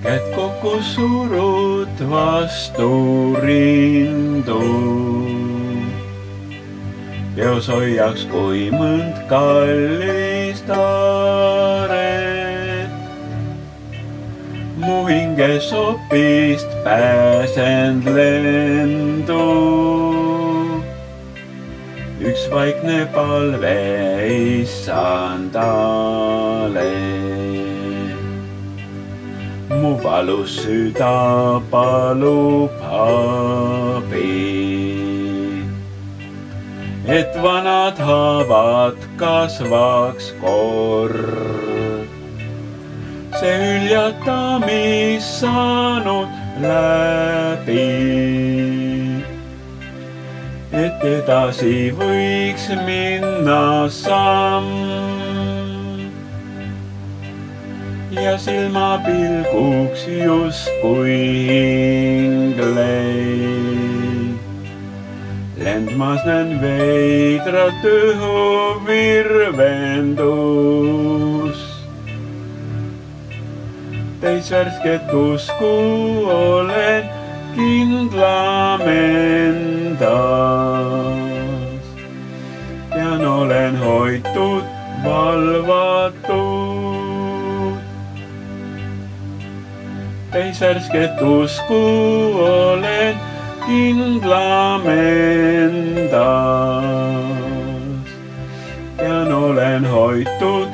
Käed kokku surud vastu rindu. Peos hoiaks kui mõnd kallist aaret. Mu hinge sopist pääsend lendu. Üks vaikne palve issandale. Mu valus süda palub abi, et vanad haavad kasvaks kord. See hüljatamis saanud läbi, et edasi võiks minna samm. Ja silmapilguks justkui hing leib. Lendmas näen veidrat õhuvirvendust. Täis värsket usku olen kindlam endas. Tean, olen hoitud, valvatud. Täis värsket usku olen kindlam endas. Tean, olen hoitud,